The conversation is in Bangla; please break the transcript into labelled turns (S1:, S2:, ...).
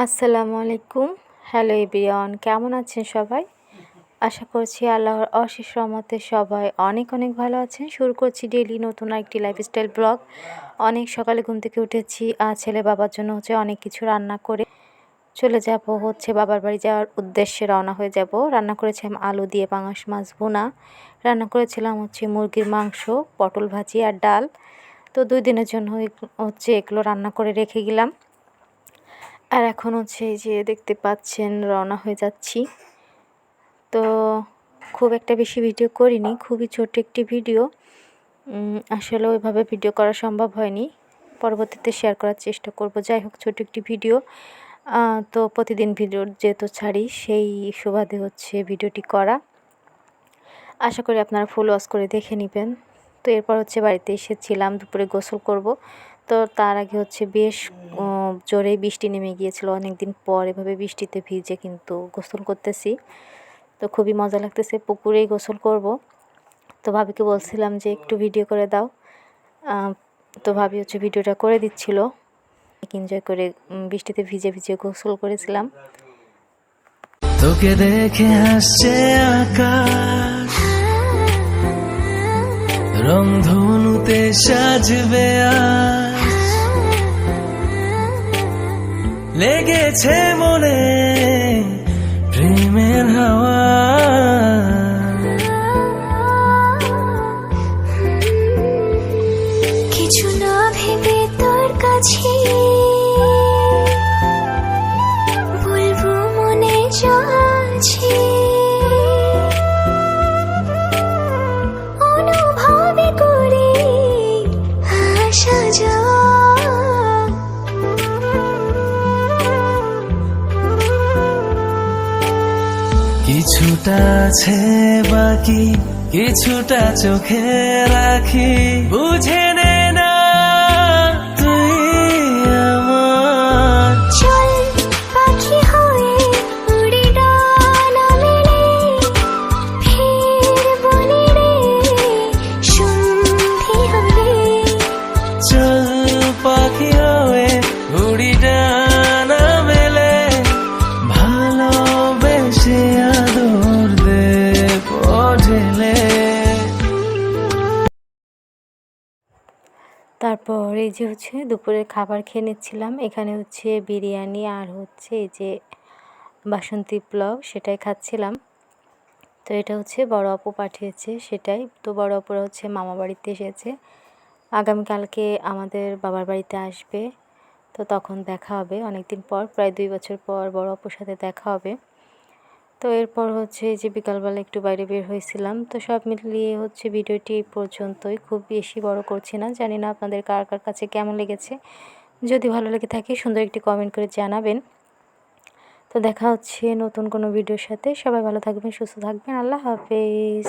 S1: আসসালামু আলাইকুম। হ্যালো এভরিওয়ান, কেমন আছেন সবাই? আশা করছি আল্লাহর অশেষ রহমতে সবাই অনেক অনেক ভালো আছেন। শুরু করছি ডেইলি নতুন একটি লাইফস্টাইল ব্লগ। অনেক সকালে ঘুম থেকে উঠেছি, ছেলে বাবার জন্য অনেক কিছু রান্না করে চলে যাব বাবার বাড়ি যাওয়ার উদ্দেশ্যে রওনা হয়ে যাব। রান্না করেছিলাম আলু দিয়ে পাঙাশ মাছ ভুনা, রান্না করেছিলাম মুরগির মাংস, পটল ভাজি আর ডাল। তো 2 দিনের জন্য এগুলো রান্না করে রেখে গেলাম। আর এখন এই যে দেখতে পাচ্ছেন রওনা হয়ে যাচ্ছি। তো খুব একটা বেশি ভিডিও করিনি, খুবই ছোট একটি ভিডিও। আসলে ওইভাবে ভিডিও করা সম্ভব হয়নি, পরবর্তীতে শেয়ার করার চেষ্টা করব। যাই হোক, ছোট একটি ভিডিও। তো প্রতিদিন ভিডিও যেহেতু ছাড়ি, সেই সুবাদে ভিডিওটি করা। আশা করি আপনারা ফুল ওয়াচ করে দেখে নেবেন। তো এরপর বাড়িতে এসেছিলাম, দুপুরে গোসল করব। তো তার আগে বেশ জোরেই বৃষ্টি নেমে গিয়েছিল। অনেক দিন পর এভাবে বৃষ্টিতে ভিজে কিন্তু গোসল করতেছি, তো খুবই মজা লাগতেছে। পুকুরেই গোসল করব। তো ভাবিকে বলছিলাম যে একটু ভিডিও করে দাও। তো ভাবি ভিডিওটা করে দিচ্ছিল। এনজয় করে বৃষ্টিতে ভিজে ভিজে গোসল করেছিলাম।
S2: তোকে দেখে হাসছে আকাশ, রংধনুতে সাজবে আজ, লেগেছে মনে প্রেমের হাওয়া।
S3: কিছু না ভেবে তোর কাছে বলবো মনে যা আছে, অনুভবে করে আসা যাওয়া।
S2: কিছুটা আছে বাকি, কিছুটা চোখে রাখি, বুঝে নে না তুই আমার।
S3: চল পাখি হয়ে উড়ি ডানা মেলে, ফের বলি রে সন্ধে হবে।
S2: চল পাখি হয়ে উড়ি ডানা মেলে, ভালোবেসে আদর দে ঢেলে।
S1: তারপর এই যে দুপুরের খাবার খেয়ে নিচ্ছিলাম। এখানে বিরিয়ানি আর এই যে বাসন্তী পোলাও, সেটাই খাচ্ছিলাম। তো এটা বড় আপু পাঠিয়েছে, সেটাই। তো বড় আপুরা মামা বাড়িতে এসেছে, আগামীকালকে আমাদের বাবার বাড়িতে আসবে। তো তখন দেখা হবে, অনেক দিন পর, প্রায় 2 বছর পর বড় আপুর সাথে দেখা হবে। তো এরপর এই যে বিকালবেলা একটু বাইরে বের হয়েছিলাম। তো সব মিলিয়ে ভিডিওটি এই পর্যন্তই, খুব বেশি বড় করছি না। জানি না আপনাদের কার কার কাছে কেমন লেগেছে। যদি ভালো লেগে থাকে সুন্দর একটি কমেন্ট করে জানাবেন। তো দেখা নতুন কোনো ভিডিওর সাথে। সবাই ভালো থাকবেন, সুস্থ থাকবেন। আল্লাহ হাফেজ।